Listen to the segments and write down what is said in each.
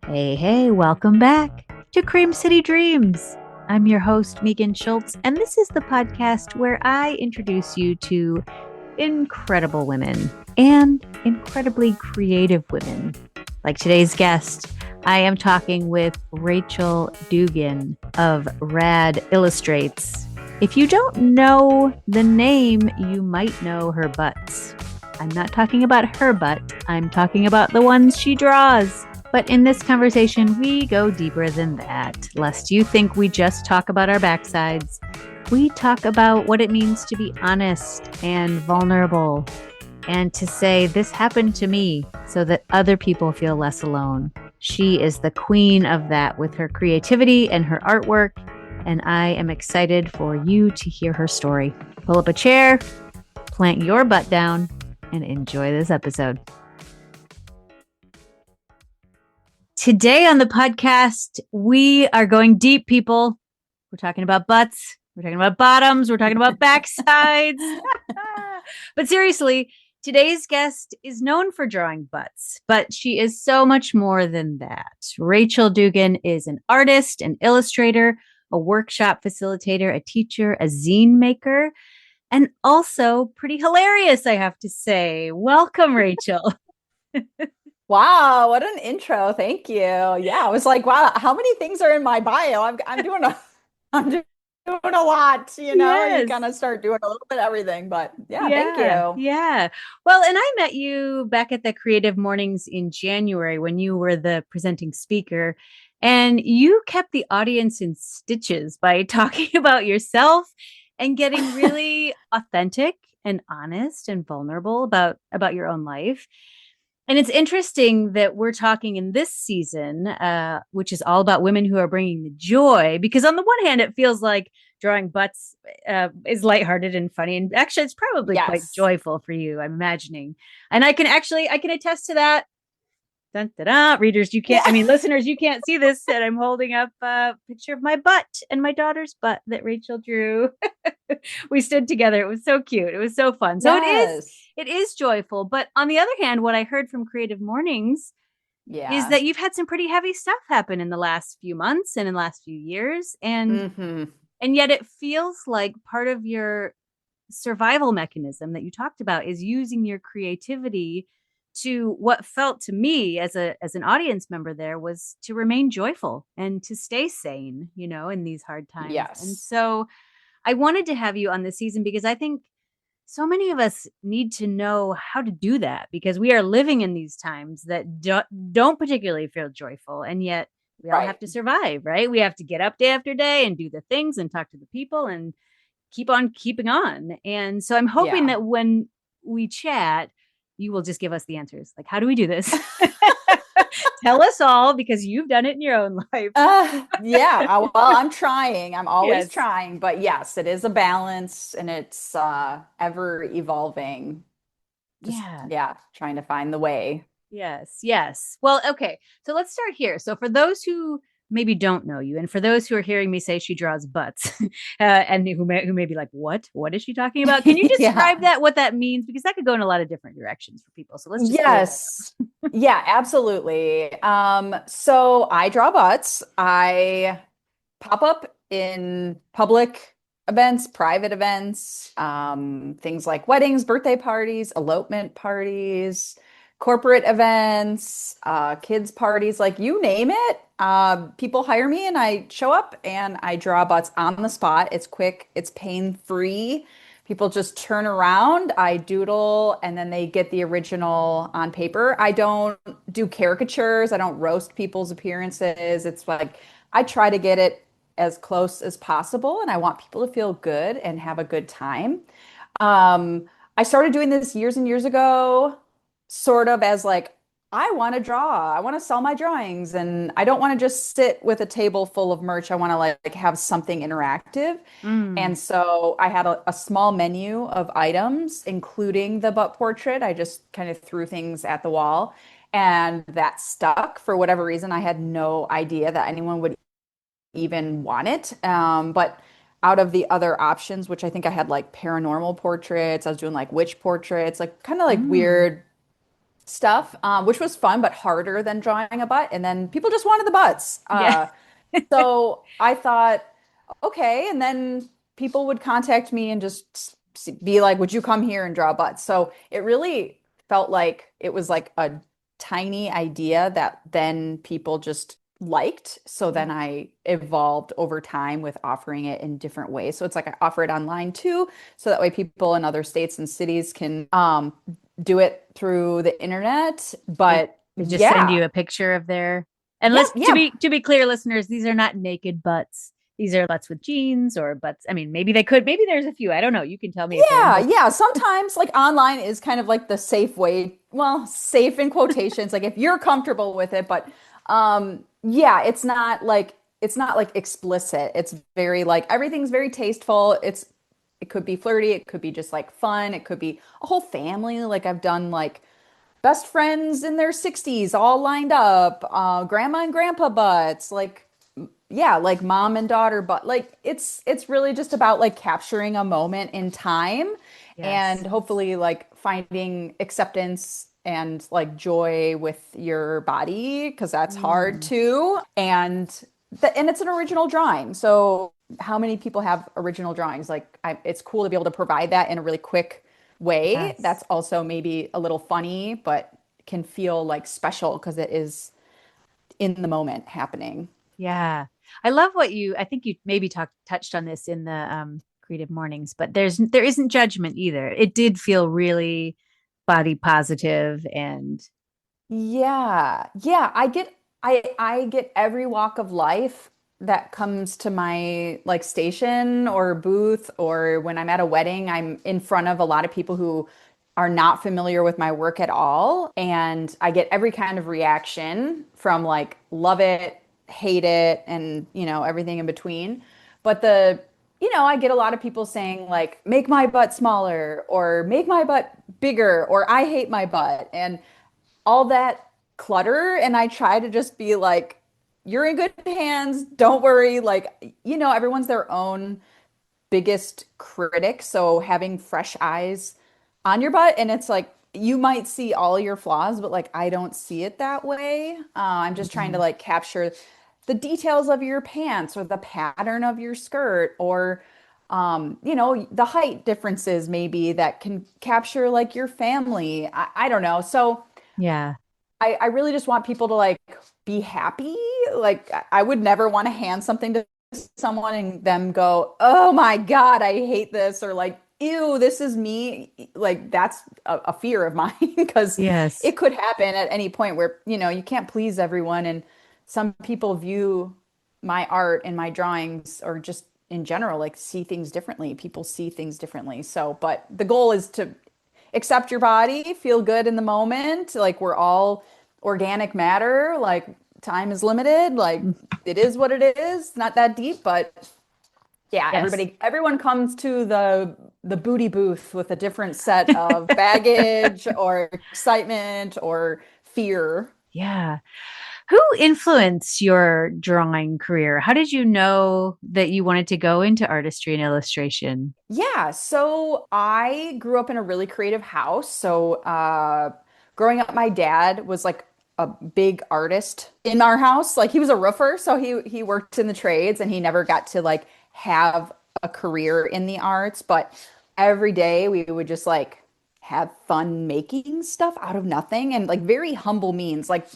Hey, hey, welcome back to Cream City Dreams. I'm your host, Megan Schultz, and this is the podcast where I introduce you to incredible women and incredibly creative women. Like today's guest, I am talking with Rachal Duggan of Rad Illustrates. If you don't know the name, you might know her butts. I'm not talking about her butt, I'm talking about the ones she draws. But in this conversation, we go deeper than that, lest you think we just talk about our backsides. We talk about what it means to be honest and vulnerable and to say, this happened to me, so that other people feel less alone. She is the queen of that with her creativity and her artwork, and I am excited for you to hear her story. Pull up a chair, plant your butt down, and enjoy this episode. Today on the podcast, we are going deep, people. We're talking about butts. We're talking about bottoms. We're talking about backsides. But seriously, today's guest is known for drawing butts, but she is so much more than that. Rachal Duggan is an artist, an illustrator, a workshop facilitator, a teacher, a zine maker, and also pretty hilarious, I have to say. Welcome, Rachal. Wow, what an intro. Thank you. Yeah, I was like, wow, how many things are in my bio? I'm doing a doing a lot, you Yes. kind of start doing a little bit of everything, but yeah, thank Yeah, you. yeah. Well, and I met you back at the Creative Mornings in January when you were the presenting speaker, and you kept the audience in stitches by talking about yourself and getting really authentic and honest and vulnerable about your own life. And it's interesting that we're talking in this season, which is all about women who are bringing the joy, because on the one hand, it feels like drawing butts is lighthearted and funny. And actually, it's probably quite Yes. joyful for you, I'm imagining. And I can attest to that. Dun, dun, dun. Readers, Yeah. listeners, you can't see this. And I'm holding up a picture of my butt and my daughter's butt that Rachal drew. We stood together. It was so cute. It was so fun. So Yes. it is joyful. But on the other hand, what I heard from Creative Mornings is Yeah. that you've had some pretty heavy stuff happen in the last few months and in the last few years. hmm And yet it feels like part of your survival mechanism that you talked about is using your creativity to what felt to me as an audience member there was to remain joyful and to stay sane, in these hard times. And Yes. so I wanted to have you on this season because I think so many of us need to know how to do that because we are living in these times that don't particularly feel joyful. And yet we all Right. have to survive, right? We have to get up day after day and do the things and talk to the people and keep on keeping on. And so I'm hoping Yeah. that when we chat, you will just give us the answers. Like, how do we do this? Tell us all because you've done it in your own life. Yeah, well, I'm trying. I'm always Yes. trying, but yes, it is a balance and it's ever evolving. Just, Yeah. yeah, trying to find the way. Yes, yes. Well, okay. So let's start here. So for those who maybe don't know you, and for those who are hearing me say she draws butts, and who may be like, what is she talking about? Can you describe Yeah. that? What that means? Because that could go in a lot of different directions for people. So let's just clear that up. Yes. Yeah, absolutely. So I draw butts. I pop up in public events, private events, things like weddings, birthday parties, elopement parties, corporate events, kids parties, like you name it. People hire me and I show up and I draw butts on the spot. It's quick, it's pain-free. People just turn around, I doodle, and then they get the original on paper. I don't do caricatures, I don't roast people's appearances. It's like I try to get it as close as possible, and I want people to feel good and have a good time. I started doing this years and years ago, sort of as like, I want to draw, I want to sell my drawings, and I don't want to just sit with a table full of merch. I want to like have something interactive. Mm. And so I had a small menu of items, including the butt portrait. I just kind of threw things at the wall, and that stuck for whatever reason. I had no idea that anyone would even want it. But out of the other options, which I think I had like paranormal portraits, I was doing like witch portraits, like kind of like Mm. weird stuff, which was fun but harder than drawing a butt. And then people just wanted the butts. Yeah. So I thought, okay. And then people would contact me and just be like, would you come here and draw butts? So it really felt like it was like a tiny idea that then people just liked. So then I evolved over time with offering it in different ways. So it's like I offer it online too, so that way people in other states and cities can do it through the internet. They, But they just send yeah, you a picture of their, and yeah, let's yeah. to be clear, listeners, these are not naked butts. These are butts with jeans or butts. I mean, maybe they could, maybe there's a few. I don't know. You can tell me if there Yeah, is. yeah. Sometimes like online is kind of like the safe way. Well, safe in quotations, like if you're comfortable with it, but yeah, it's not like explicit. It's very like everything's very tasteful. It could be flirty, it could be just like fun, it could be a whole family. Like I've done like best friends in their 60s all lined up, grandma and grandpa butts, like yeah, like mom and daughter, but like it's really just about like capturing a moment in time Yes. and hopefully like finding acceptance and like joy with your body because that's hard Mm, too. And it's an original drawing. So how many people have original drawings? Like it's cool to be able to provide that in a really quick way. yes. That's also maybe a little funny, but can feel like special because it is in the moment happening. Yeah. I love what I think you maybe touched on this in the creative mornings, but there isn't judgment either. It did feel really body positive and Yeah. Yeah, I get every walk of life that comes to my like station or booth, or when I'm at a wedding, I'm in front of a lot of people who are not familiar with my work at all, and I get every kind of reaction from like love it, hate it, and everything in between. But I get a lot of people saying like make my butt smaller or make my butt bigger or I hate my butt. And all that clutter, and I try to just be like, you're in good hands. Don't worry. Like, everyone's their own biggest critic. So having fresh eyes on your butt, and it's like you might see all your flaws, but like I don't see it that way. I'm just trying to Mhm. like capture the details of your pants or the pattern of your skirt or the height differences maybe that can capture like your family. I don't know. So Yeah. I really just want people to like be happy. Like I would never want to hand something to someone and them go, "Oh my God, I hate this," or like, "Ew, this is me." Like that's a fear of mine because Yes. it could happen at any point where, you can't please everyone. And some people view my art and my drawings or just in general, like see things differently. People see things differently. So, but the goal is to accept your body, feel good in the moment. Like we're all organic matter. Like time is limited. Like it is what it is. Not that deep, but yeah, Yes. everyone comes to the booty booth with a different set of baggage or excitement or fear. Yeah. Who influenced your drawing career? How did you know that you wanted to go into artistry and illustration? Yeah, so I grew up in a really creative house. So, growing up, my dad was like a big artist in our house. Like he was a roofer, so he worked in the trades, and he never got to like have a career in the arts. But every day we would just like have fun making stuff out of nothing and like very humble means. Like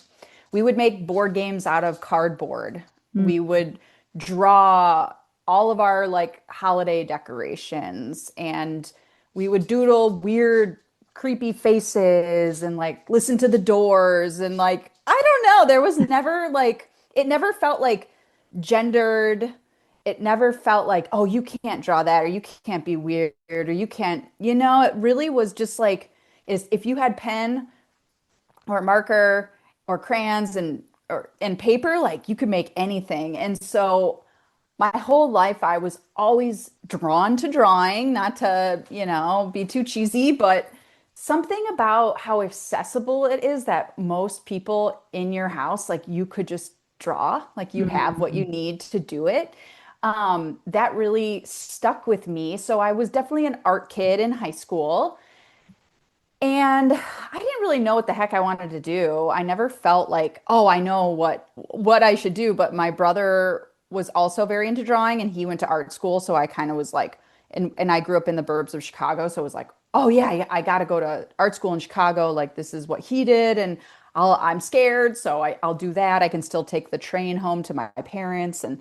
we would make board games out of cardboard. Mm. We would draw all of our like holiday decorations, and we would doodle weird creepy faces and like listen to the doors and like I don't know, there was never like it never felt like gendered. It never felt like, oh, you can't draw that or you can't be weird or you can't, it really was just like is if you had pen or marker or crayons and paper, like you could make anything. And so my whole life I was always drawn to drawing, not to, be too cheesy, but something about how accessible it is that most people in your house, like you could just draw, like you have what you Mm. need to do it. That really stuck with me. So I was definitely an art kid in high school. And I didn't really know what the heck I wanted to do. I never felt like, oh, I know what I should do. But my brother was also very into drawing and he went to art school. So I kind of was like, and I grew up in the burbs of Chicago. So it was like, oh yeah, I got to go to art school in Chicago. Like this is what he did. And I'm scared. So I'll do that. I can still take the train home to my parents. And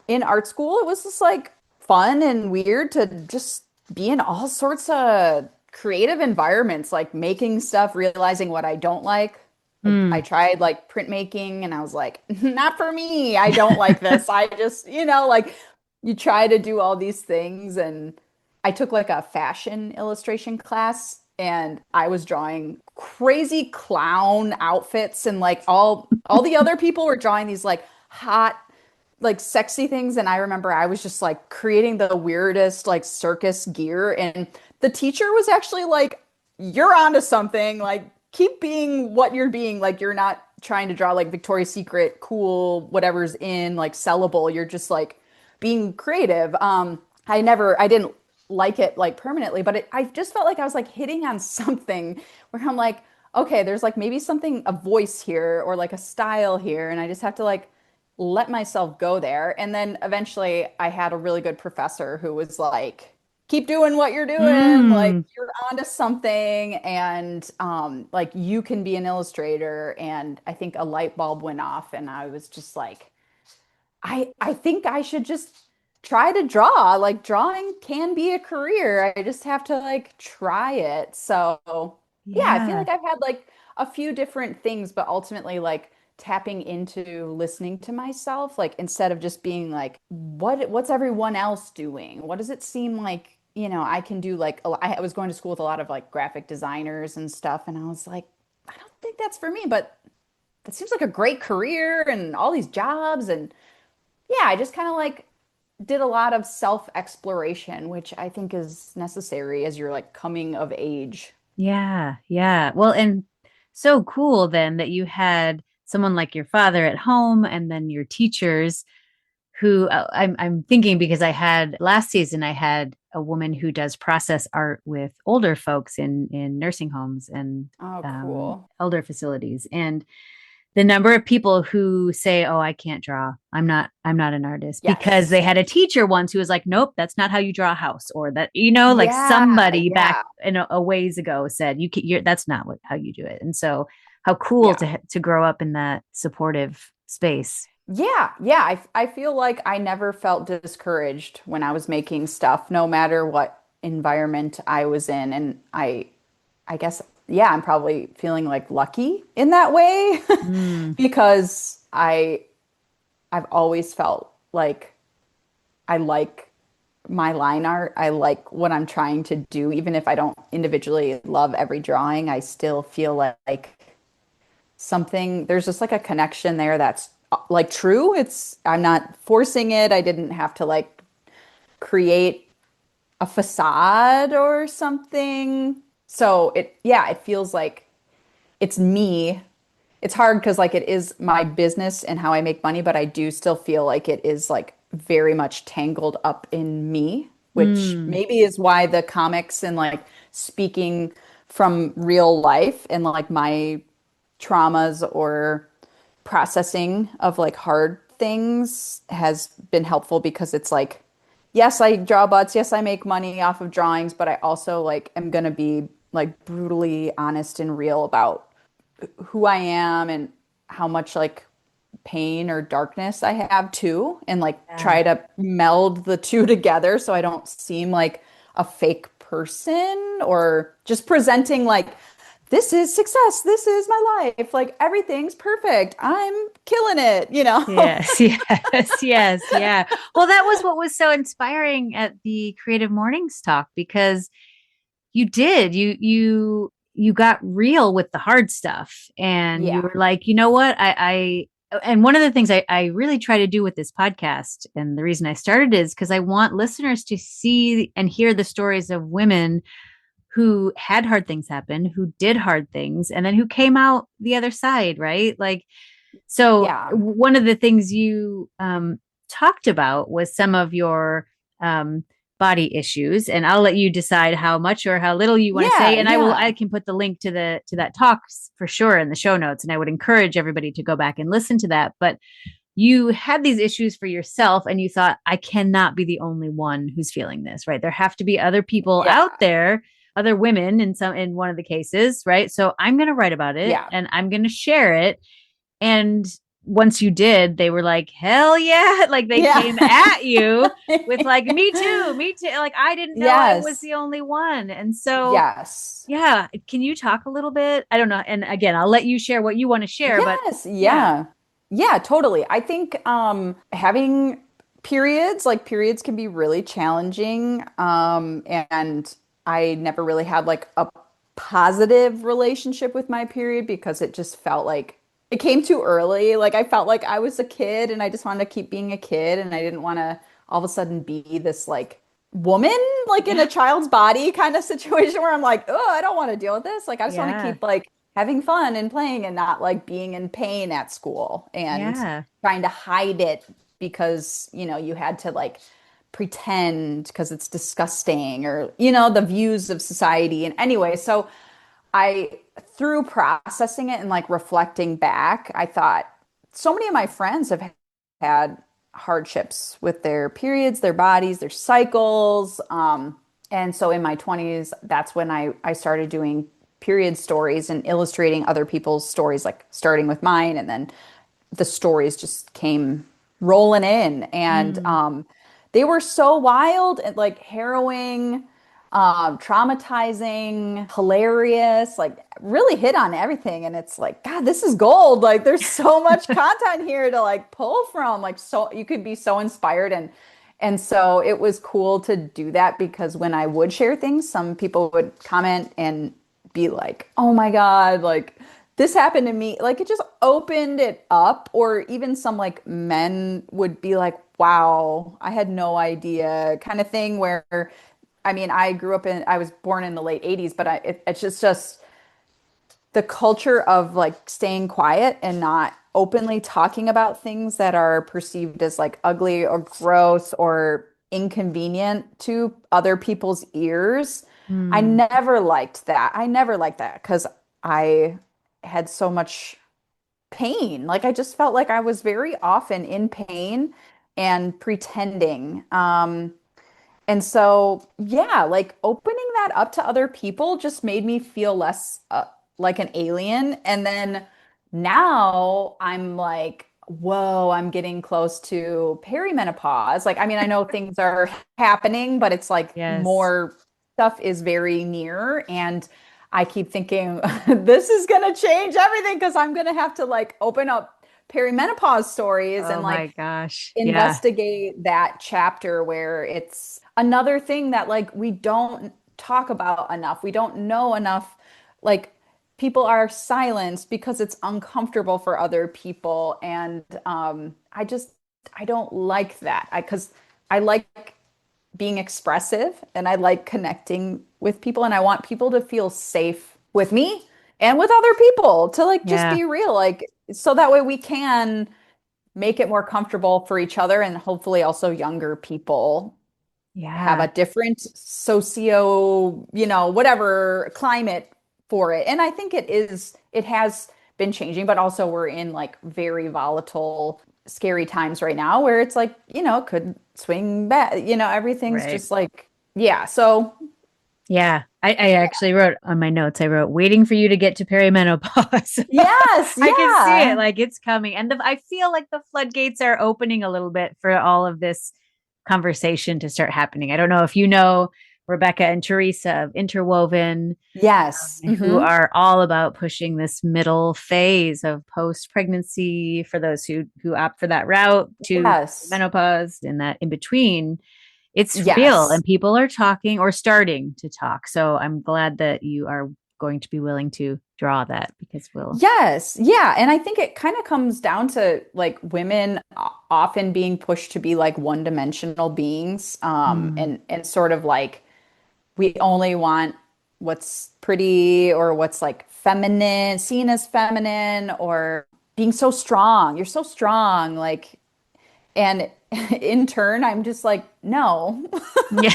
in art school, it was just like fun and weird to just be in all sorts of creative environments, like making stuff, realizing what I don't like. I Mm. tried like printmaking and I was like, not for me. I don't like this. I just, like you try to do all these things. And I took like a fashion illustration class and I was drawing crazy clown outfits and like all the other people were drawing these like hot like sexy things, and I remember I was just like creating the weirdest like circus gear, and the teacher was actually like, you're onto something, like keep being what you're being, like you're not trying to draw like Victoria's Secret cool whatever's in like sellable, you're just like being creative. I didn't like it like permanently, but I just felt like I was like hitting on something where I'm like, okay, there's like maybe something, a voice here or like a style here, and I just have to like let myself go there. And then eventually I had a really good professor who was like, keep doing what you're doing. Like Mm. you're onto something. And like you can be an illustrator. And I think a light bulb went off and I was just like, I think I should just try to draw. Like drawing can be a career. I just have to like try it. So yeah, I feel Yeah. like I've had like a few different things, but ultimately like tapping into listening to myself, like instead of just being like, what's everyone else doing? What does it seem like, I can do like I was going to school with a lot of like graphic designers and stuff, and I was like, I don't think that's for me, but that seems like a great career and all these jobs. And yeah, I just kind of like did a lot of self-exploration, which I think is necessary as you're like coming of age. Yeah. Yeah. Well, and so cool then that you had someone like your father at home and then your teachers who I'm thinking because I had last season I had a woman who does process art with older folks in nursing homes and Oh, cool. elder facilities, and the number of people who say, "Oh, I can't draw. I'm not an artist," because Yes. they had a teacher once who was like, "Nope, that's not how you draw a house," or that like Yeah, somebody back yeah, in a ways ago said, that's not how you do it." And so, how cool yeah. to grow up in that supportive space. Yeah, yeah. I feel like I never felt discouraged when I was making stuff, no matter what environment I was in. And I guess, yeah, I'm probably feeling like lucky in that way Mm, because I've always felt like I like my line art. I like what I'm trying to do. Even if I don't individually love every drawing, I still feel like something, there's just like a connection there that's like true. I'm not forcing it. I didn't have to like create a facade or something. So yeah, it feels like it's me. It's hard because like it is my business and how I make money, but I do still feel like it is like very much tangled up in me, which mm, maybe is why the comics and like speaking from real life and like my traumas or processing of like hard things has been helpful because it's like, yes, I draw butts, yes, I make money off of drawings, but I also like am gonna be like brutally honest and real about who I am and how much like pain or darkness I have too, and like yeah. try to meld the two together so I don't seem like a fake person or just presenting like this is success, this is my life, like everything's perfect, I'm killing it. Yes, yes, yes, yeah. Well, that was what was so inspiring at the Creative Mornings talk because you got real with the hard stuff and you Yeah. were like, you know what? And one of the things I really try to do with this podcast, and the reason I started is because I want listeners to see and hear the stories of women who had hard things happen, who did hard things, and then who came out the other side, right? Like, so Yeah. one of the things you talked about was some of your um, body issues, and I'll let you decide how much or how little you want to say, Yeah, and I yeah, can put the link to the to that talk for sure in the show notes, and I would encourage everybody to go back and listen to that. But you had these issues for yourself and you thought, I cannot be the only one who's feeling this, right? There have to be other people out yeah, there, other women in one of the cases, right? So I'm going to write about it yeah, and I'm going to share it. And once you did, they were like, hell yeah. Like they came yeah. at you with like, me too, me too. Like I didn't know I was Yes, the only one. And so, yes, yeah, can you talk a little bit? I don't know. And again, I'll let you share what you want to share, but yes, yeah, yeah. Yeah, totally. I think having periods, like periods can be really challenging. And I never really had like a positive relationship with my period because it just felt like it came too early. Like I felt like I was a kid and I just wanted to keep being a kid and I didn't want to all of a sudden be this like woman like in yeah, a child's body kind of situation where I'm like, oh, I don't want to deal with this. Like I just want to yeah, keep like having fun and playing and not like being in pain at school and yeah. trying to hide it because, you had to like pretend because it's disgusting or, the views of society. And anyway, so I, through processing it and like reflecting back, I thought so many of my friends have had hardships with their periods, their bodies, their cycles. And so in my 20s, that's when I started doing period stories and illustrating other people's stories, like starting with mine. And then the stories just came rolling in. And Mm, they were so wild and like harrowing, traumatizing, hilarious, like really hit on everything. And it's like, God, this is gold. Like there's so much content here to like pull from. Like so you could be so inspired and so it was cool to do that because when I would share things, some people would comment and be like, "Oh my God, like this happened to me." Like it just opened it up or even some like men would be like, "Wow, I had no idea," kind of thing where I mean, I was born in the late 80s, but it's just the culture of like staying quiet and not openly talking about things that are perceived as like ugly or gross or inconvenient to other people's ears. I mm, never liked that. I never liked that because I had so much pain. Like I just felt like I was very often in pain and pretending. And so, yeah, like opening that up to other people just made me feel less like an alien. And then now I'm like, whoa, I'm getting close to perimenopause. Like, I mean, I know things are happening, but it's like yes. more stuff is very near. And I keep thinking, this is going to change everything because I'm going to have to like open up perimenopause stories Oh and my like gosh. Yeah. investigate that chapter where it's another thing that like we don't talk about enough. We don't know enough. Like people are silenced because it's uncomfortable for other people. And I don't like that. Because I like being expressive and I like connecting with people and I want people to feel safe with me and with other people to like just Yeah. be real. Like so that way we can make it more comfortable for each other and hopefully also younger people have Yeah. a different socio, whatever climate for it. And I think it has been changing, but also we're in like very volatile, scary times right now where it's like, it could swing back, everything's Right. just like, yeah. So, Yeah. I actually wrote on my notes, I wrote, waiting for you to get to perimenopause. yes, I can see it yeah. like it's coming. And I feel like the floodgates are opening a little bit for all of this conversation to start happening. I don't know if you know Rebecca and Teresa of Interwoven, Yes. who Hmm. are all about pushing this middle phase of post pregnancy for those who opt for that route to Yes. menopause and that in between. It's real Yes. and people are talking or starting to talk. So I'm glad that you are going to be willing to draw that because we'll. Yes, yeah, and I think it kind of comes down to like women often being pushed to be like one-dimensional beings, Mm, and sort of like we only want what's pretty or what's like feminine, seen as feminine, or being so strong. You're so strong, like, and in turn, I'm just like, no. Yeah.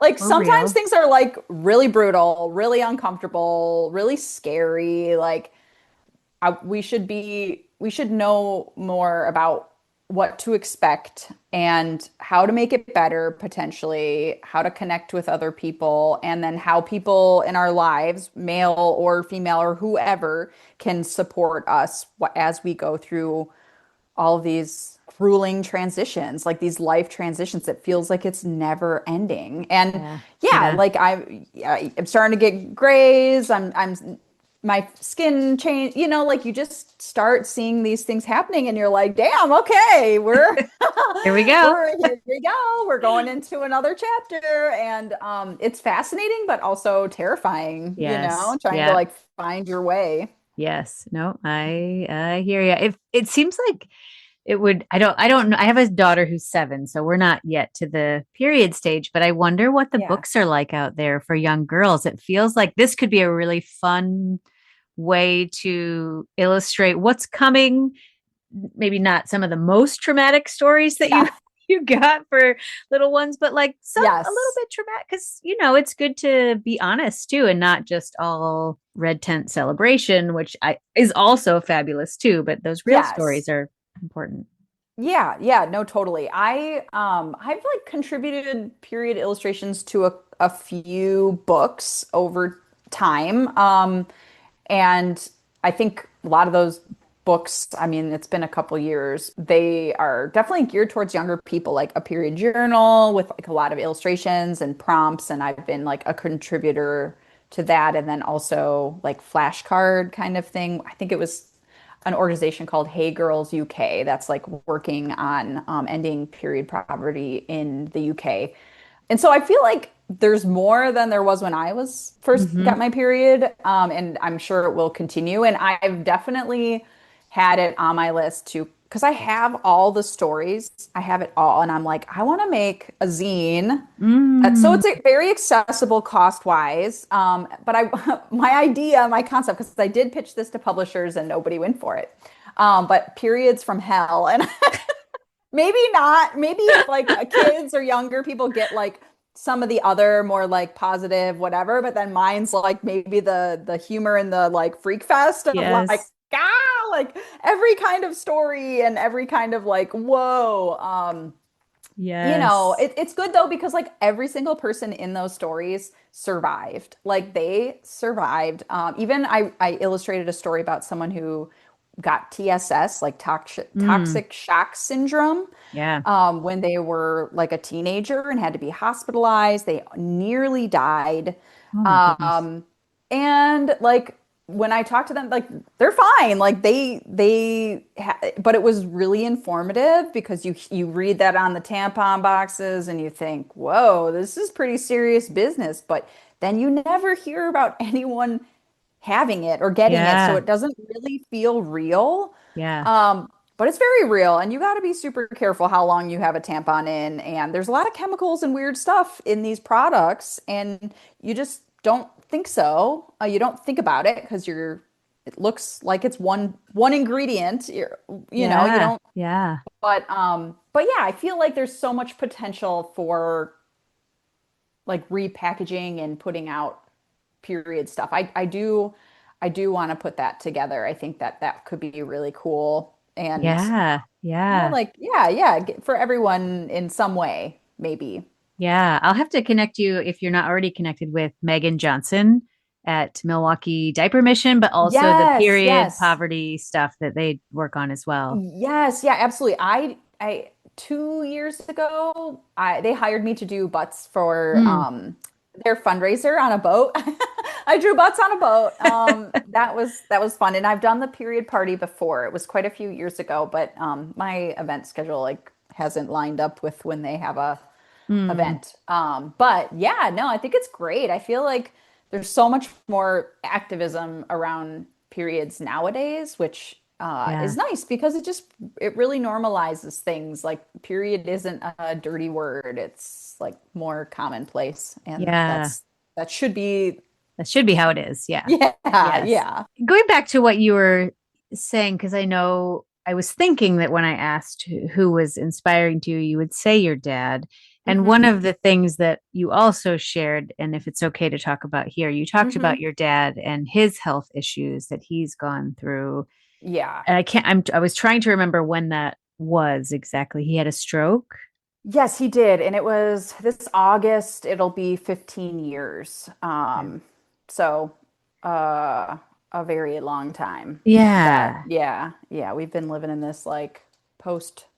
Like For sometimes real. things are like really brutal, really uncomfortable, really scary. Like we should know more about what to expect and how to make it better potentially, how to connect with other people, and then how people in our lives, male or female or whoever, can support us as we go through all of these grueling transitions, like these life transitions that feels like it's never ending. And Yeah. yeah, Yeah. like I'm starting to get grays. I'm my skin change, like you just start seeing these things happening and you're like, damn, okay, we're Here we go. here we go. We're going into another chapter. And it's fascinating, but also terrifying, Yes. trying to Yeah. like find your way. Yes. No, I hear you. It seems like it would, I don't know. I have a daughter who's 7, so we're not yet to the period stage, but I wonder what the Yeah. books are like out there for young girls. It feels like this could be a really fun way to illustrate what's coming. Maybe not some of the most traumatic stories that you Yeah. you got for little ones, but like some a little Yes. bit traumatic because it's good to be honest too, and not just all red tent celebration, which I is also fabulous too. But those real Yes. stories are important. Yeah, yeah, no, totally. I've like contributed period illustrations to a few books over time. And I think a lot of those books, I mean, it's been a couple years. They are definitely geared towards younger people, like a period journal with like a lot of illustrations and prompts. And I've been like a contributor to that. And then also like flashcard kind of thing. I think it was an organization called Hey Girls UK that's like working on ending period poverty in the UK. And so I feel like there's more than there was when I was first got Hmm. my period, and I'm sure it will continue. And I've definitely had it on my list to because I have all the stories, I have it all, and I'm like, I want to make a zine. So Mm. it's very accessible cost wise. But my idea, my concept, because I did pitch this to publishers and nobody went for it. But periods from hell, and maybe not. Maybe if like kids or younger people get like some of the other more like positive whatever, but then mine's like maybe the humor and the like freak fest of like Yes. like every kind of story and every kind of like whoa. Yes. It's good though because like every single person in those stories survived. Like they survived. Even I illustrated a story about someone who got TSS, like Mm. toxic shock syndrome, Yeah. when they were like a teenager and had to be hospitalized. They nearly died. Oh my goodness. Um, and like when I talk to them, like they're fine. Like but it was really informative because you read that on the tampon boxes and you think, whoa, this is pretty serious business. But then you never hear about anyone having it or getting it, so Yeah. it doesn't really feel real. Yeah. Um, but it's very real, and you got to be super careful how long you have a tampon in. And there's a lot of chemicals and weird stuff in these products, and you just don't think so. You don't think about it because it looks like it's one ingredient. You Yeah. don't. Yeah. But yeah, I feel like there's so much potential for like repackaging and putting out period stuff. I do want to put that together. I think that that could be really cool and Yeah. Yeah. like yeah, for everyone in some way, maybe. Yeah, I'll have to connect you if you're not already connected with Megan Johnson at Milwaukee Diaper Mission, but also the Yes, period yes. poverty stuff that they work on as well. Yes, yeah, absolutely. I 2 years ago, they hired me to do butts for Mm. their fundraiser on a boat. I drew butts on a boat. That was fun, and I've done the period party before. It was quite a few years ago, but my event schedule like hasn't lined up with when they have a Mm. event. But yeah, no, I think it's great. I feel like there's so much more activism around periods nowadays, which Yeah. is nice because it really normalizes things. Like period isn't a dirty word; it's like more commonplace, and Yeah. that should be That should be how it is. Yeah. yeah, Yes. yeah, Going back to what you were saying, because I know I was thinking that when I asked who was inspiring to you, you would say your dad. And one Hmm. of the things that you also shared, and if it's okay to talk about here, you talked about Hmm. your dad and his health issues that he's gone through. Yeah. And I was trying to remember when that was exactly. He had a stroke. Yes, he did. And it was this August, it'll be 15 years. Okay. So uh a very long time that Yeah. yeah, we've been living in this like Post-stroke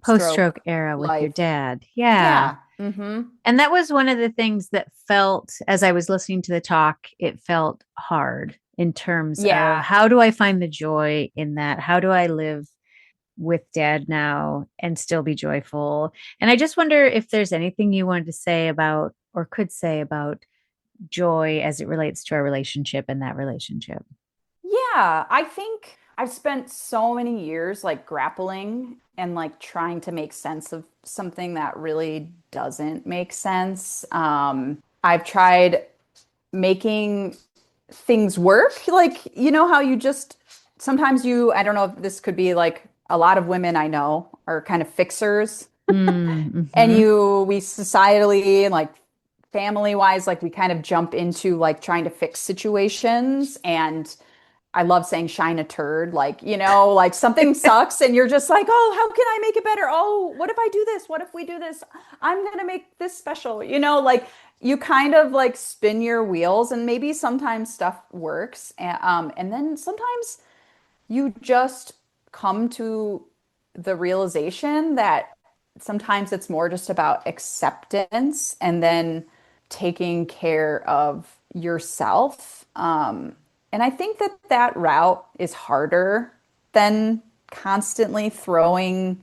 post-stroke era with your life. dad. Yeah. Yeah. Hmm. And that was one of the things that felt, as I was listening to the talk, it felt hard in terms of Yeah. how do I find the joy in that? How do I live with dad now and still be joyful? And I just wonder if there's anything you wanted to say about or could say about joy as it relates to our relationship and that relationship. Yeah, I think I've spent so many years like grappling and like trying to make sense of something that really doesn't make sense. I've tried making things work. Like, you know how you just sometimes I don't know if this could be like a lot of women I know are kind of fixers. And Mm-hmm. we societally and like family wise, like we kind of jump into like trying to fix situations. And I love saying shine a turd, like, like something sucks and you're just like, oh, how can I make it better? Oh, what if I do this? What if we do this? I'm gonna make this special, like you kind of like spin your wheels and maybe sometimes stuff works. And then sometimes you just come to the realization that sometimes it's more just about acceptance and then taking care of yourself. And I think that that route is harder than constantly throwing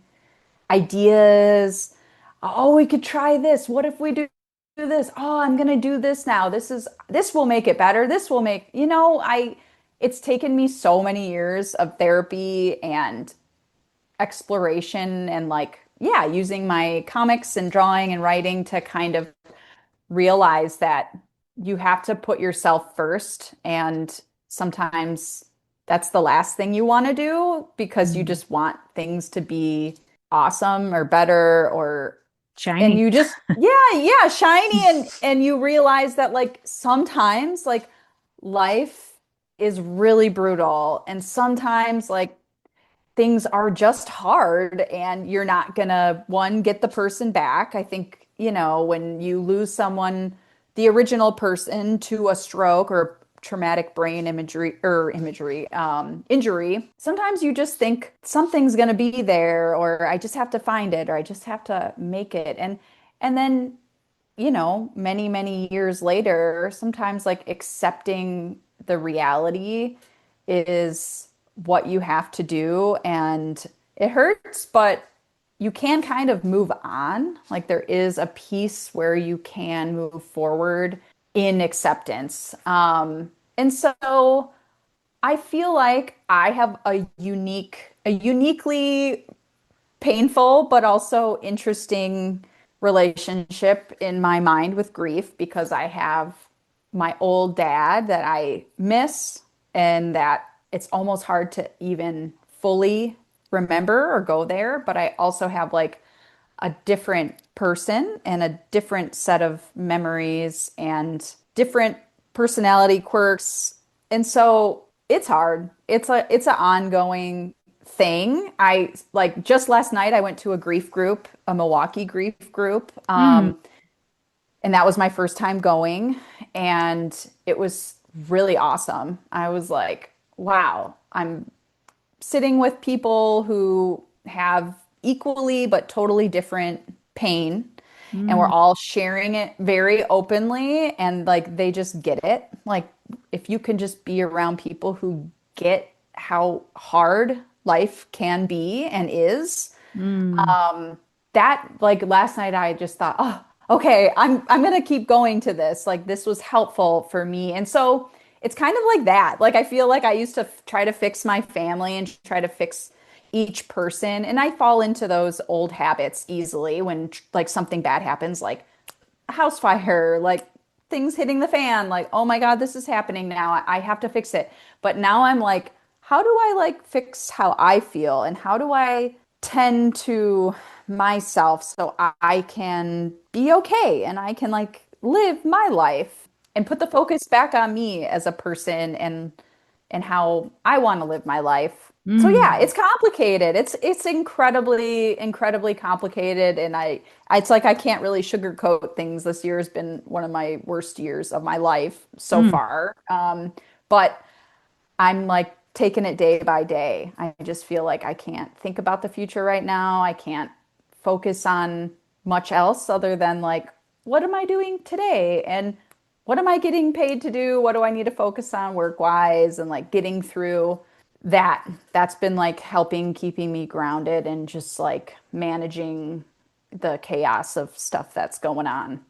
ideas. Oh, we could try this. What if we do this? Oh, I'm gonna do this now. This will make it better. This will make, it's taken me so many years of therapy and exploration and like, yeah, using my comics and drawing and writing to kind of realize that you have to put yourself first. And sometimes that's the last thing you want to do because you Mm. just want things to be awesome or better or and Shiny. you just yeah shiny and you realize that like sometimes like life is really brutal and sometimes like things are just hard and you're not gonna one get the person back. I think, when you lose someone, the original person to a stroke or traumatic brain imagery or injury, sometimes you just think something's gonna be there or I just have to find it or I just have to make it. And then many, many years later, sometimes like accepting the reality is what you have to do. And it hurts, but you can kind of move on. Like there is a piece where you can move forward in acceptance. And so I feel like I have a uniquely painful but also interesting relationship in my mind with grief because I have my old dad that I miss and that it's almost hard to even fully remember or go there. But I also have like a different person and a different set of memories and different personality quirks. And so it's hard. It's an ongoing thing. I like just last night I went to a grief group, a Milwaukee grief group. Mm. And that was my first time going and it was really awesome. I was like, wow, I'm sitting with people who have equally but totally different pain and we're Mm. all sharing it very openly and like they just get it. Like if you can just be around people who get how hard life can be and is, Mm. that like last night I just thought, oh, okay, I'm gonna keep going to this. Like this was helpful for me. And so it's kind of like that. Like I feel like I used to try to fix my family and try to fix each person, and I fall into those old habits easily when like something bad happens, like a house fire, like things hitting the fan, like, oh my God, this is happening now. I have to fix it. But now I'm like, how do I like fix how I feel and how do I tend to myself so I can be okay and I can like live my life and put the focus back on me as a person and how I want to live my life. So yeah, Mm, it's complicated. It's incredibly complicated and it's like I can't really sugarcoat things. This year has been one of my worst years of my life so mm. far. But I'm like taking it day by day. I just feel like I can't think about the future right now. I can't focus on much else other than like, what am I doing today? And what am I getting paid to do? What do I need to focus on work wise? And like getting through that. That's been like helping keeping me grounded and just like managing the chaos of stuff that's going on.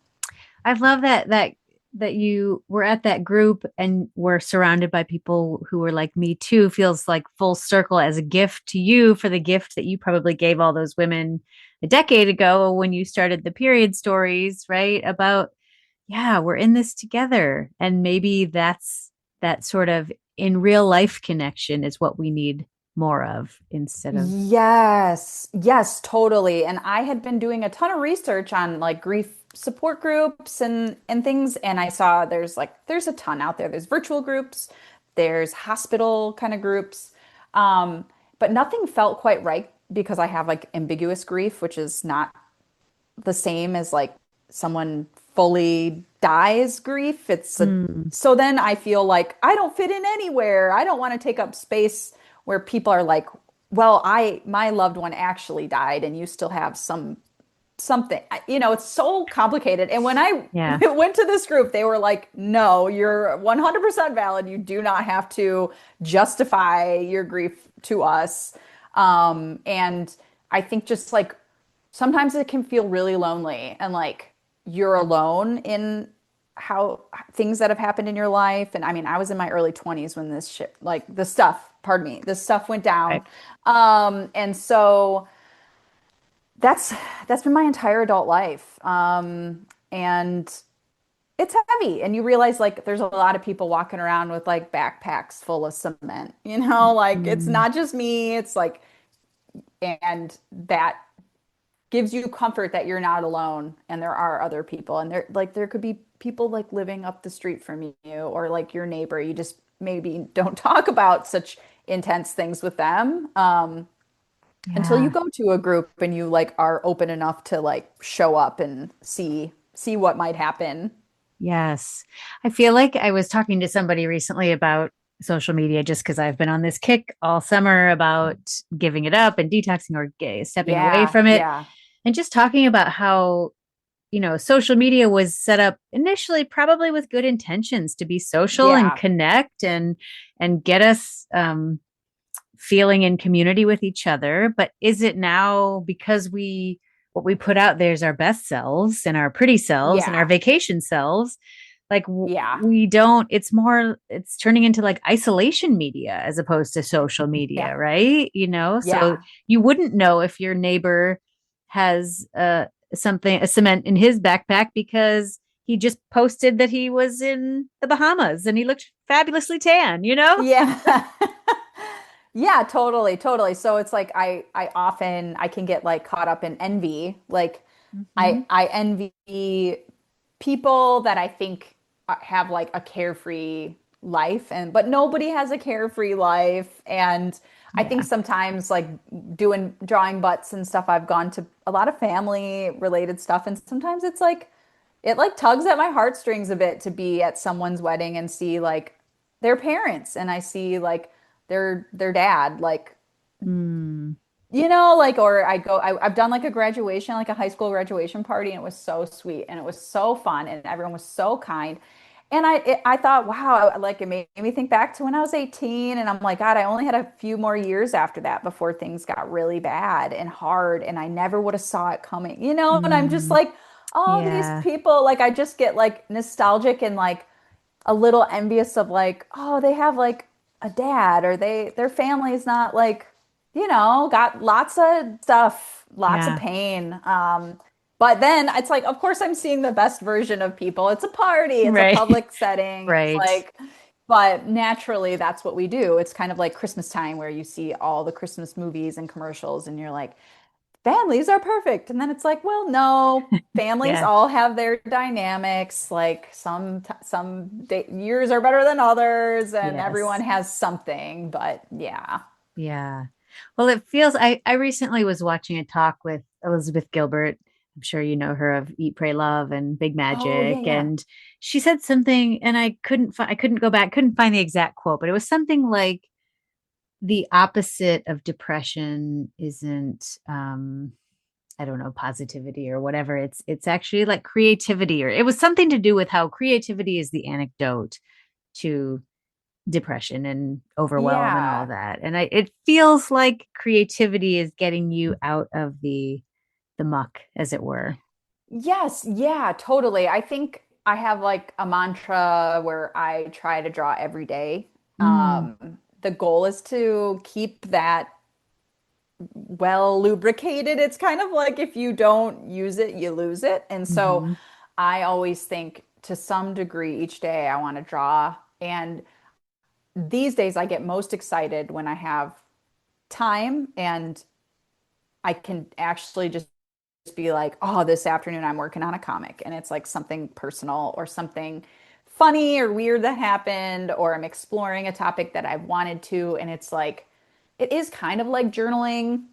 I love that you were at that group and were surrounded by people who were like me too. Feels like full circle as a gift to you for the gift that you probably gave all those women a decade ago when you started the period stories, right? About, yeah, we're in this together. And maybe that's that sort of in real life connection is what we need more of instead of. Yes, yes, totally. And I had been doing a ton of research on like grief support groups and things, and I saw there's a ton out there. There's virtual groups, there's hospital kind of groups, but nothing felt quite right because I have like ambiguous grief, which is not the same as like someone fully dies grief. Mm, So then I feel like I don't fit in anywhere. I don't want to take up space where people are like, well, my loved one actually died and you still have something. It's so complicated. And when I yeah. went to this group, they were like, no, you're 100% valid. You do not have to justify your grief to us. And I think just like sometimes it can feel really lonely and like you're alone in how things that have happened in your life. And I mean, I was in my early 20s when this shit, like the stuff, pardon me, this stuff went down. Right. And so that's that's been my entire adult life. And it's heavy. And you realize like there's a lot of people walking around with like backpacks full of cement, like it's Mm, not just me. It's like, and that gives you comfort that you're not alone and there are other people and there could be people like living up the street from you or like your neighbor. You just maybe don't talk about such intense things with them until you yeah. go to a group and you like are open enough to like show up and see what might happen. Yes. I feel like I was talking to somebody recently about social media just because I've been on this kick all summer about giving it up and detoxing or stepping away Yeah, from it. yeah, And just talking about how, social media was set up initially probably with good intentions to be social and yeah, connect and get us feeling in community with each other. But is it now because what we put out there is our best selves and our pretty selves and our yeah, vacation selves? Like yeah, we don't, it's turning into like isolation media as opposed to social yeah, media, right? So yeah, you wouldn't know if your neighbor has a cement in his backpack because he just posted that he was in the Bahamas and he looked fabulously tan. yeah. Yeah, totally, totally. So it's like I often I can get like caught up in envy. Like Hmm. I envy people that I think have like a carefree life and but nobody has a carefree life and I think Yeah. sometimes like doing drawing butts and stuff I've gone to a lot of family related stuff and sometimes it's like it like tugs at my heartstrings a bit to be at someone's wedding and see like their parents and I see like their dad like Mm, like, or I've done like a graduation, like a high school graduation party, and it was so sweet and it was so fun and everyone was so kind. And I thought, wow, like it made me think back to when I was 18 and I'm like, God, I only had a few more years after that before things got really bad and hard and I never would have saw it coming. And I'm just mm, like, all these yeah. people, like I just get like nostalgic and like a little envious of like, oh, they have like a dad or their family's not like, got lots of stuff, lots of Yeah. pain. But then it's like, of course, I'm seeing the best version of people. It's a party, it's a Right. public setting. It's Right. like, But naturally, that's what we do. It's kind of like Christmas time where you see all the Christmas movies and commercials, and you're like, families are perfect. And then it's like, well, no, families Yeah. all have their dynamics. Like years are better than others, and everyone Yes. has something. But yeah. Yeah. Well, it feels I recently was watching a talk with Elizabeth Gilbert. I'm sure you know her of Eat, Pray, Love and Big Oh, yeah, Magic. yeah. And she said something and I couldn't go back, couldn't find the exact quote, but it was something like the opposite of depression isn't I don't know, positivity or whatever. It's actually like creativity, or it was something to do with how creativity is the antidote to depression and overwhelm and all of Yeah. that. And it feels like creativity is getting you out of the muck, as it were. Yes, yeah, totally. I think I have like a mantra where I try to draw every day. Mm, The goal is to keep that well lubricated. It's kind of like if you don't use it, you lose it. And so hmm I always think to some degree each day I want to draw. And these days I get most excited when I have time and I can actually just be like, oh, this afternoon I'm working on a comic and it's like something personal or something funny or weird that happened, or I'm exploring a topic that I've wanted to. And it's like, it is kind of like journaling,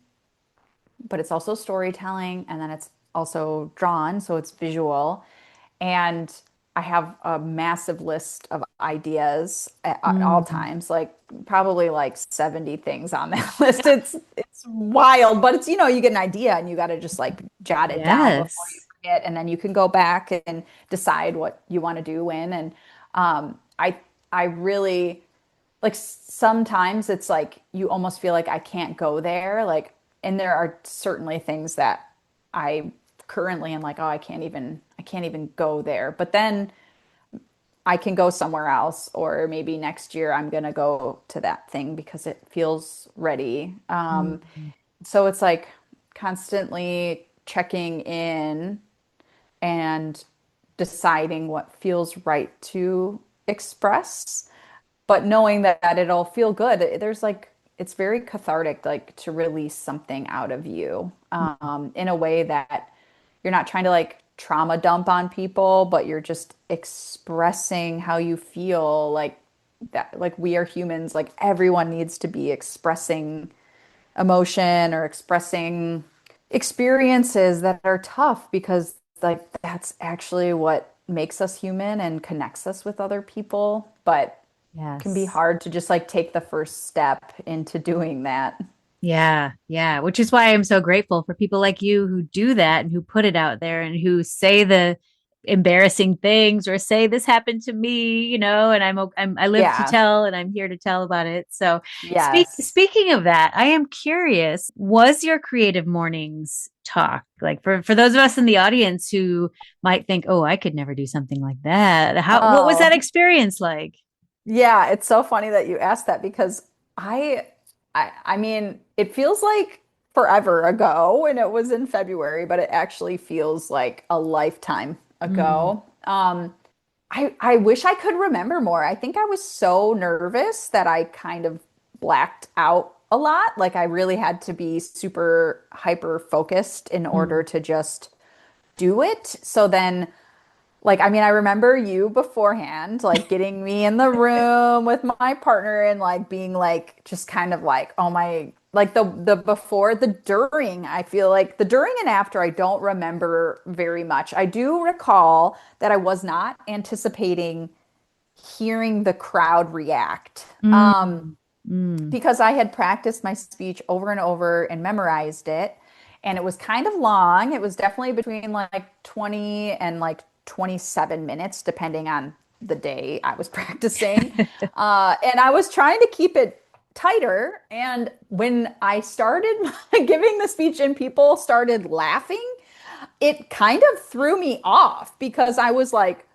but it's also storytelling and then it's also drawn, so it's visual. And I have a massive list of ideas at all mm, times, like probably like 70 things on that list. It's wild, but it's you get an idea and you got to just like jot it down before you yes. forget, and then you can go back and decide what you want to do when. And I really like sometimes it's like you almost feel like I can't go there. Like, and there are certainly things that I currently am like, oh, I can't even go there. But then I can go somewhere else, or maybe next year I'm gonna go to that thing because it feels ready. Mm, So it's like constantly checking in and deciding what feels right to express, but knowing that it'll feel good. There's like, it's very cathartic, like to release something out of you in a way that you're not trying to like trauma dump on people, but you're just expressing how you feel, like that, like we are humans, like everyone needs to be expressing emotion or expressing experiences that are tough, because like that's actually what makes us human and connects us with other people, but can be yes. hard to just like take the first step into doing that. Yeah, yeah, which is why I'm so grateful for people like you who do that and who put it out there and who say the embarrassing things or say this happened to me, and I live to Yeah. tell and I'm here to tell about it. So, Yes. speaking of that, I am curious, was your creative mornings talk like for those of us in the audience who might think, "Oh, I could never do something like that." What was that Oh, experience like? yeah. It's so funny that you asked that because I, I mean, it feels like forever ago when it was in February, but it actually feels like a lifetime Mm, ago. I wish I could remember more. I think I was so nervous that I kind of blacked out a lot. Like I really had to be super hyper focused in order mm, to just do it. So then, like, I mean, I remember you beforehand, like getting me in the room with my partner and like being like, just kind of like, oh my, like the before, the during, I feel like the during and after, I don't remember very much. I do recall that I was not anticipating hearing the crowd react. mm, mm. Because I had practiced my speech over and over and memorized it. And it was kind of long. It was definitely between like 20 and like 27 minutes, depending on the day I was practicing. And I was trying to keep it tighter. And when I started giving the speech and people started laughing, it kind of threw me off because I was like,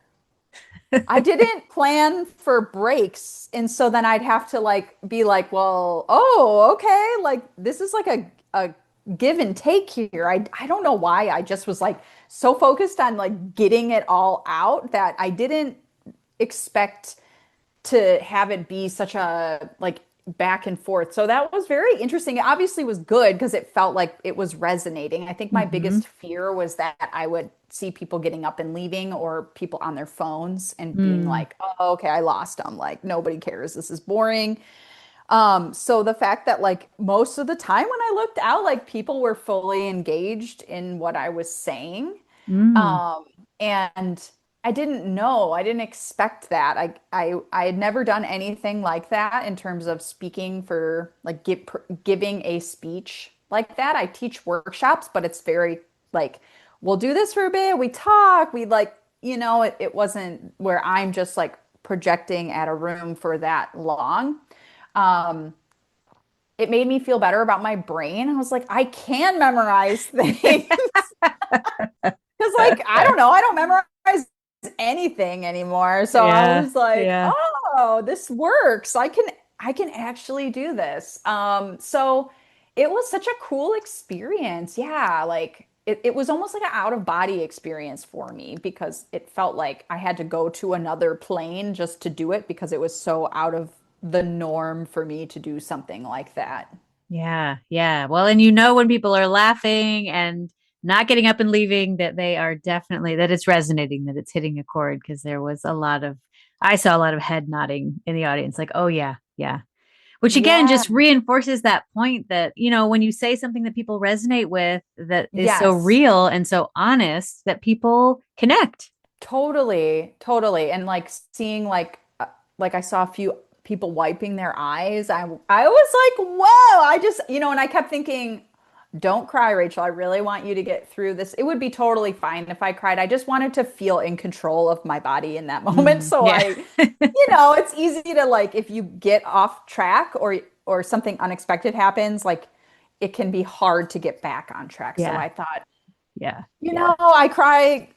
I didn't plan for breaks. And so then I'd have to like be like, well, oh, okay. Like this is like a give and take here. I don't know why. I just was like so focused on like getting it all out that I didn't expect to have it be such a like back and forth. So that was very interesting. It obviously was good because it felt like it was resonating. I think my Mm-hmm. biggest fear was that I would see people getting up and leaving or people on their phones and being Mm. like, "Oh, okay, I lost them. Like nobody cares. This is boring." So the fact that like most of the time when I looked out, like people were fully engaged in what I was saying. Mm. Um, and I didn't know, I didn't expect that. I had never done anything like that in terms of speaking for like giving a speech like that. I teach workshops, but it's very like we'll do this for a bit, we talk, we like, it wasn't where I'm just like projecting at a room for that long. Um, it made me feel better about my brain. I was like, I can memorize things. Because, like, I don't know, I don't memorize anything anymore. So I Yeah. was like, Yeah. oh, this works. I can actually do this. So it was such a cool experience. Yeah, like it was almost like an out of body experience for me because it felt like I had to go to another plane just to do it because it was so out of the norm for me to do something like that. Yeah, yeah. Well, and you know when people are laughing and not getting up and leaving that they are definitely that it's resonating, that it's hitting a chord because there was a lot of I saw a lot of head nodding in the audience, like, oh yeah, yeah. Which again Yeah. just reinforces that point that, when you say something that people resonate with that is so Yes. real and so honest that people connect. Totally, totally. And like seeing like I saw a few people wiping their eyes. I was like, "Whoa." I just, and I kept thinking, "Don't cry, Rachel. I really want you to get through this." It would be totally fine if I cried. I just wanted to feel in control of my body in that moment. So Yeah. it's easy to like if you get off track or something unexpected happens, like it can be hard to get back on track. So Yeah. I thought, Yeah. Yeah. I cry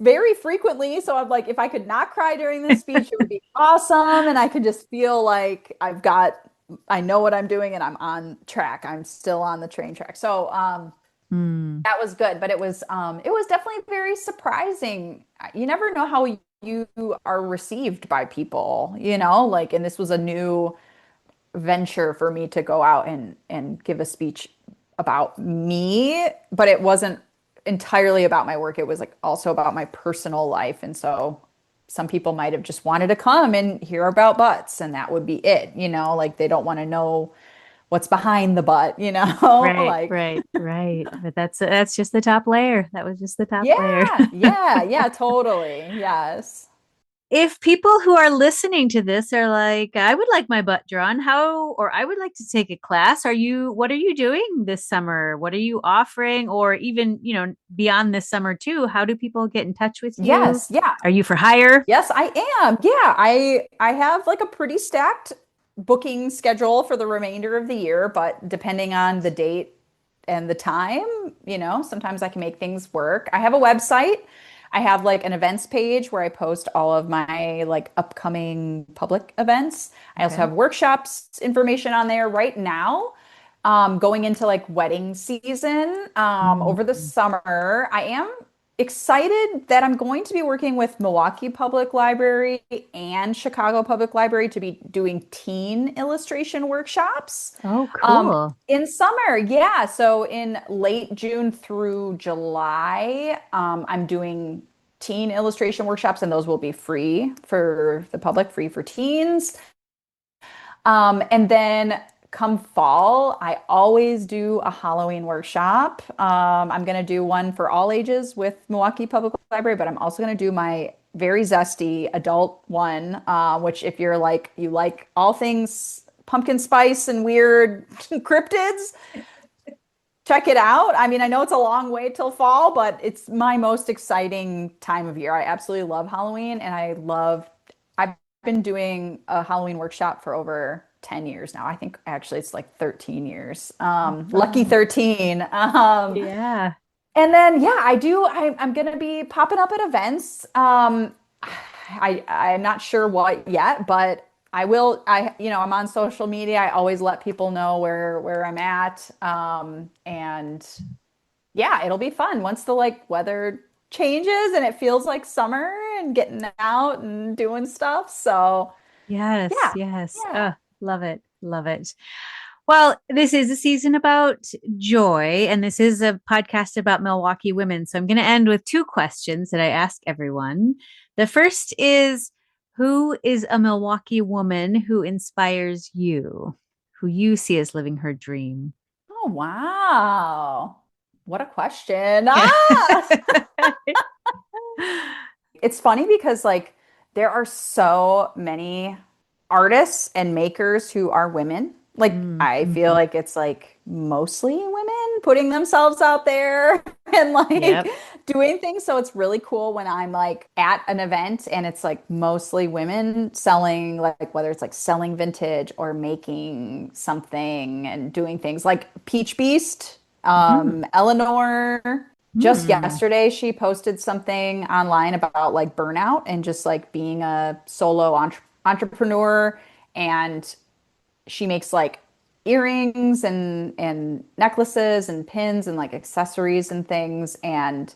very frequently. So I'm like, if I could not cry during this speech, it would be awesome. And I could just feel like I know what I'm doing and I'm on track. I'm still on the train track. So Mm. that was good, but it was definitely very surprising. You never know how you are received by people, like, and this was a new venture for me to go out and give a speech about me, but it wasn't entirely about my work. It was like also about my personal life. And so some people might have just wanted to come and hear about butts and that would be it, like they don't want to know what's behind the butt, Right, like right, right. But that's just the top layer. That was just the top layer. yeah, yeah, yeah, totally. Yes. If people who are listening to this are like, I would like my butt drawn, or I would like to take a class, what are you doing this summer? What are you offering? Or even, beyond this summer too, how do people get in touch with you? Yes, yeah. Are you for hire? Yes, I am. Yeah, I have like a pretty stacked booking schedule for the remainder of the year, but depending on the date and the time, sometimes I can make things work. I have a website. I have like an events page where I post all of my like upcoming public events. I also Okay. have workshops information on there right now. Going into like wedding season, Mm. over the summer, I am excited that I'm going to be working with Milwaukee Public Library and Chicago Public Library to be doing teen illustration workshops. Oh, Um, cool. in summer, yeah. So in late June through July, I'm doing teen illustration workshops, and those will be free for the public, free for teens. And then come fall, I always do a Halloween workshop. I'm going to do one for all ages with Milwaukee Public Library, but I'm also going to do my very zesty adult one, which if you're like, you like all things pumpkin spice and weird cryptids, check it out. I mean, I know it's a long way till fall, but it's my most exciting time of year. I absolutely love Halloween and I've been doing a Halloween workshop for over 10 years now. I think actually it's like 13 years. Oh, Lucky fun. 13. Yeah. And then, yeah, I'm going to be popping up at events. I'm not sure what yet, but I will. I'm on social media. I always let people know where I'm at. And yeah, it'll be fun once the like weather changes and it feels like summer and getting out and doing stuff. So Yes, Yeah. yes. Yeah. Love it. Love it. Well, this is a season about joy, and this is a podcast about Milwaukee women. So I'm going to end with two questions that I ask everyone. The first is, who is a Milwaukee woman who inspires you, who you see as living her dream? Oh, wow. What a question. Yeah. Ah! It's funny because like there are so many artists and makers who are women. Like I feel Mm-hmm. like it's like mostly women putting themselves out there and like Yep. doing things. So it's really cool when I'm like at an event and it's like mostly women selling like whether it's like selling vintage or making something and doing things like Peach Beast, Mm-hmm. Eleanor. Just Mm. yesterday, she posted something online about like burnout and just like being a solo entrepreneur. And she makes like earrings and necklaces and pins and like accessories and things. And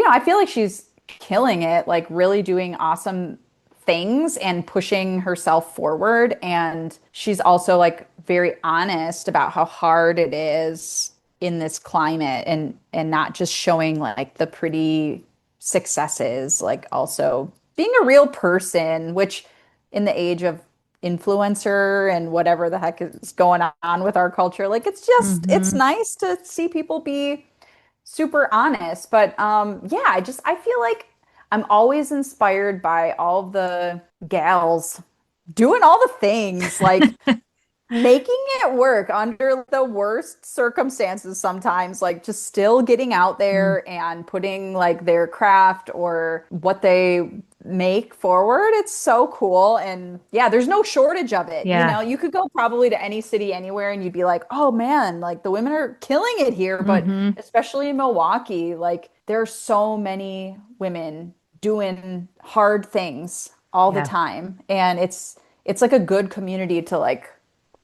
I feel like she's killing it, like really doing awesome things and pushing herself forward. And she's also like very honest about how hard it is in this climate and not just showing like the pretty successes, like also being a real person, which in the age of influencer and whatever the heck is going on with our culture, like it's Mm-hmm. nice to see people be super honest. But yeah, I feel like I'm always inspired by all the gals doing all the things like making it work under the worst circumstances sometimes, like just still getting out Mm. there and putting like their craft or what they make forward. It's so cool. And yeah, there's no shortage of it. You Yeah. know, you could go probably to any city anywhere and you'd be like, oh man, like the women are killing it here. But Mm-hmm. especially in Milwaukee, like there are so many women doing hard things all the Yeah. time. And it's like a good community to like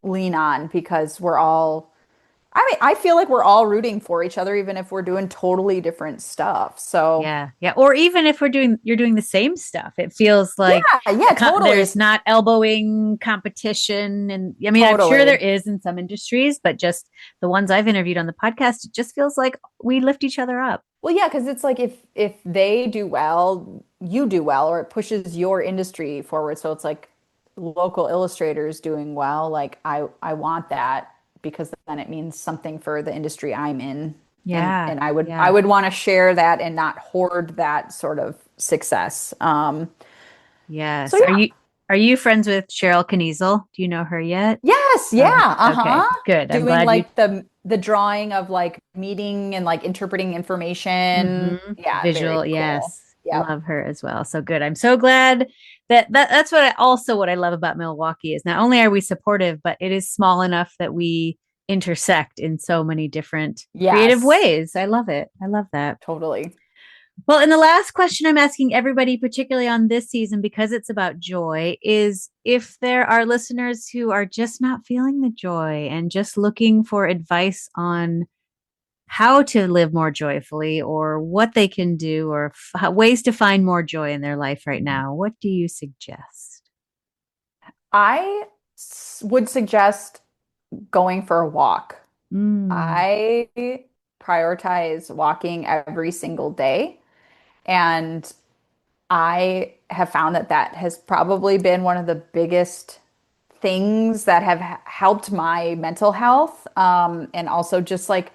lean on because we're all, I mean, I feel like we're all rooting for each other, even if we're doing totally different stuff. So, Yeah. Yeah. Or even if you're doing the same stuff, it feels like yeah, yeah, there's totally. not elbowing competition. And I mean, I'm sure there Totally. is in some industries, but just the ones I've interviewed on the podcast, it just feels like we lift each other up. Well, yeah, because it's like if they do well, you do well, or it pushes your industry forward. So it's like local illustrators doing well. Like I want that because then it means something for the industry I'm in. Yeah. And I Yeah. would want to share that and not hoard that sort of success. So Yes. yeah. Are you friends with Cheryl Kniesel? Do you know her yet? Yes, Oh, yeah, uh-huh. okay. Good. I'm Doing glad you. like the drawing of like meeting and like interpreting information. Hmm. Yeah, very Visual, cool. yes. Yep. Love her as well. So good. I'm so glad that's what I love about Milwaukee is not only are we supportive, but it is small enough that we intersect in so many different creative Yes, ways. I love it. I love that. totally. Well, and the last question I'm asking everybody, particularly on this season, because it's about joy, is if there are listeners who are just not feeling the joy and just looking for advice on how to live more joyfully or what they can do or ways to find more joy in their life right now, what do you suggest? Would suggest going for a walk. Mm, I prioritize walking every single day, and I have found that that has probably been one of the biggest things that have helped my mental health. And also just like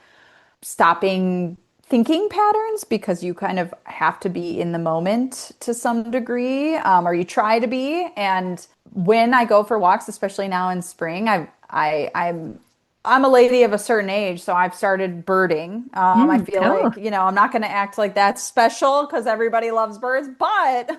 stopping thinking patterns because you kind of have to be in the moment to some degree, or you try to be. And when I go for walks, especially now in spring, I'm a lady of a certain age, so I've started birding. I feel oh, like, I'm not going to act like that's special because everybody loves birds, but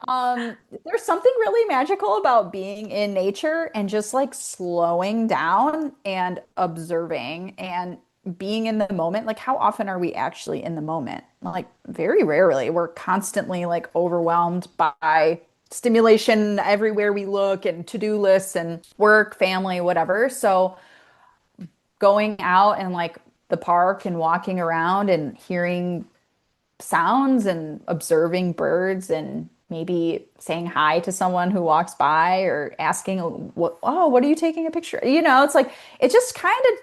there's something really magical about being in nature and just like slowing down and observing and being in the moment. Like, how often are we actually in the moment? Like, very rarely. We're constantly like overwhelmed by stimulation everywhere we look and to-do lists and work, family, whatever. So, going out and like the park and walking around and hearing sounds and observing birds and maybe saying hi to someone who walks by or asking, what are you taking a picture? It's like it just kind of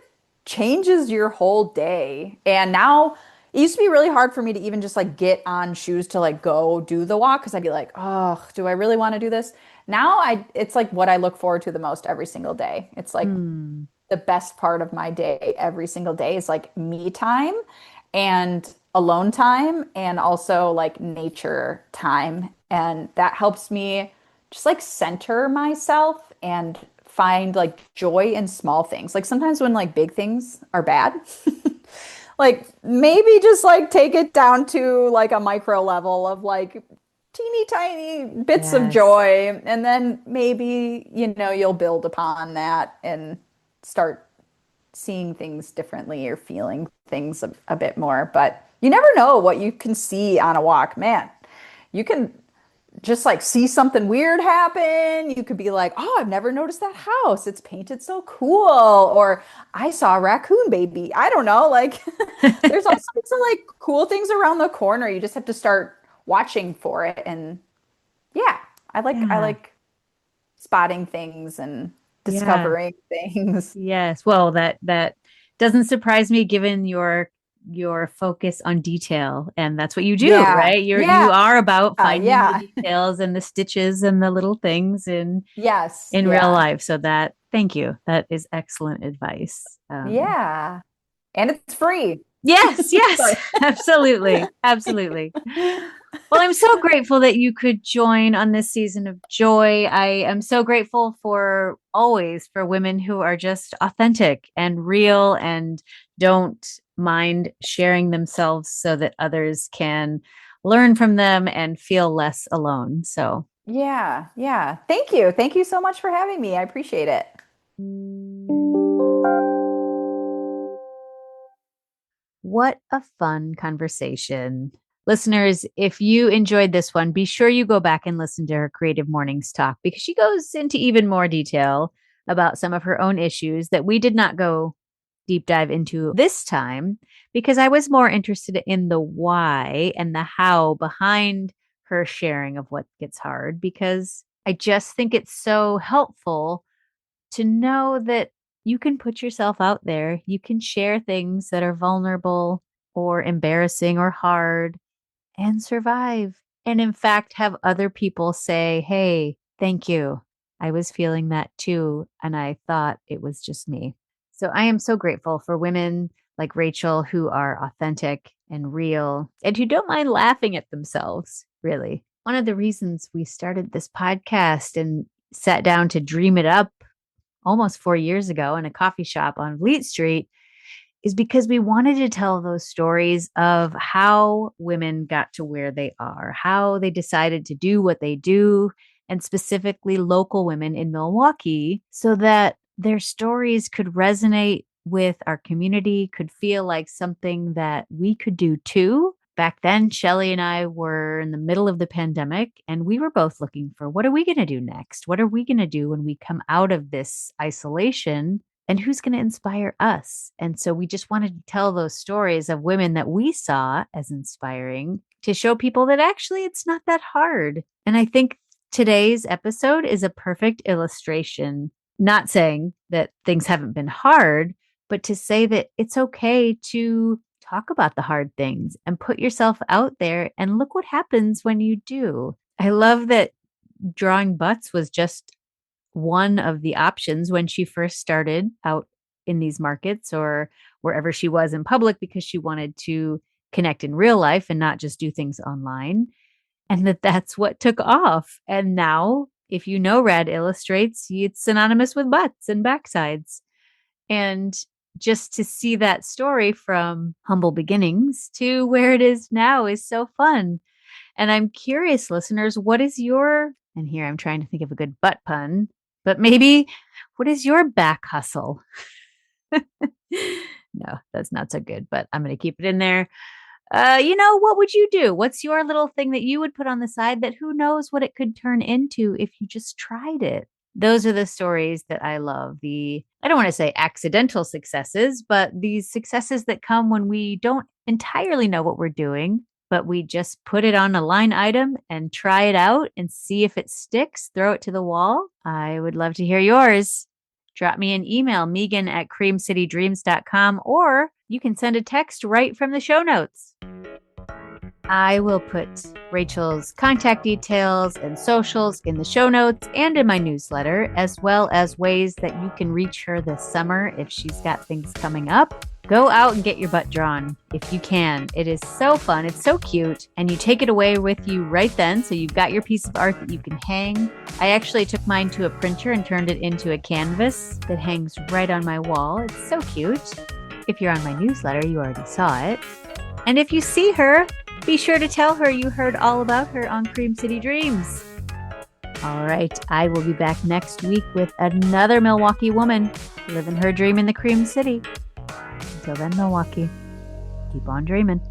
changes your whole day. And now it used to be really hard for me to even just like get on shoes to like go do the walk because I'd be like, oh, do I really want to do this? Now it's like what I look forward to the most every single day. It's like Hmm. the best part of my day every single day is like me time and alone time and also like nature time. And that helps me just like center myself and find like joy in small things. Like sometimes when like big things are bad, like maybe just like take it down to like a micro level of like teeny tiny bits of Yes. joy. And then maybe, you'll build upon that and start seeing things differently or feeling things a bit more. But you never know what you can see on a walk, man. You can just like see something weird happen. You could be like, oh, I've never noticed that house. It's painted so cool. Or I saw a raccoon baby. I don't know. Like there's all sorts of like cool things around the corner. You just have to start watching for it. And yeah, I Yeah. like spotting things and Yeah. discovering things. Yes. Well, that doesn't surprise me given your focus on detail, and that's what you do, Yeah. right? You Yeah. are about finding the Yeah. details and the stitches and the little things Yes. in real Yeah. life. So that thank you. That is excellent advice. Yeah. And it's free. Yes, yes, So absolutely. Absolutely. Well, I'm so grateful that you could join on this season of Joy. I am so grateful for always for women who are just authentic and real and don't mind sharing themselves so that others can learn from them and feel less alone. So, yeah. Yeah. Thank you. Thank you so much for having me. I appreciate it. what a fun conversation. Listeners, if you enjoyed this one, be sure you go back and listen to her Creative Mornings talk because she goes into even more detail about some of her own issues that we did not go deep dive into this time because I was more interested in the why and the how behind her sharing of what gets hard because I just think it's so helpful to know that you can put yourself out there. You can share things that are vulnerable or embarrassing or hard and survive. And in fact, have other people say, hey, thank you. I was feeling that too. And I thought it was just me. So I am so grateful for women like Rachel who are authentic and real and who don't mind laughing at themselves, really. One of the reasons we started this podcast and sat down to dream it up almost 4 years ago in a coffee shop on Fleet Street is because we wanted to tell those stories of how women got to where they are, how they decided to do what they do, and specifically local women in Milwaukee, so that their stories could resonate with our community, could feel like something that we could do too. Back then, Shelly and I were in the middle of the pandemic, and we were both looking for what are we going to do next? What are we going to do when we come out of this isolation? And who's going to inspire us? And so we just wanted to tell those stories of women that we saw as inspiring to show people that actually it's not that hard. And I think today's episode is a perfect illustration, not saying that things haven't been hard, but to say that it's okay to talk about the hard things and put yourself out there and look what happens when you do. I love that drawing butts was just one of the options when she first started out in these markets or wherever she was in public because she wanted to connect in real life and not just do things online. And that's what took off. And now, if you know Rad Illustrates, it's synonymous with butts and backsides. And just to see that story from humble beginnings to where it is now is so fun. And I'm curious, listeners, what is your, and here I'm trying to think of a good butt pun, but maybe what is your back hustle? No, that's not so good, but I'm going to keep it in there. What would you do? What's your little thing that you would put on the side that who knows what it could turn into if you just tried it? Those are the stories that I love. I don't want to say accidental successes, but these successes that come when we don't entirely know what we're doing, but we just put it on a line item and try it out and see if it sticks, throw it to the wall. I would love to hear yours. Drop me an email, megan@creamcitydreams.com, or you can send a text right from the show notes. I will put Rachel's contact details and socials in the show notes and in my newsletter, as well as ways that you can reach her this summer if she's got things coming up. Go out and get your butt drawn if you can. It is so fun. It's so cute. And you take it away with you right then. So you've got your piece of art that you can hang. I actually took mine to a printer and turned it into a canvas that hangs right on my wall. It's so cute. If you're on my newsletter, you already saw it. And if you see her, be sure to tell her you heard all about her on Cream City Dreams. All right, I will be back next week with another Milwaukee woman living her dream in the Cream City. Until then, Milwaukee, keep on dreaming.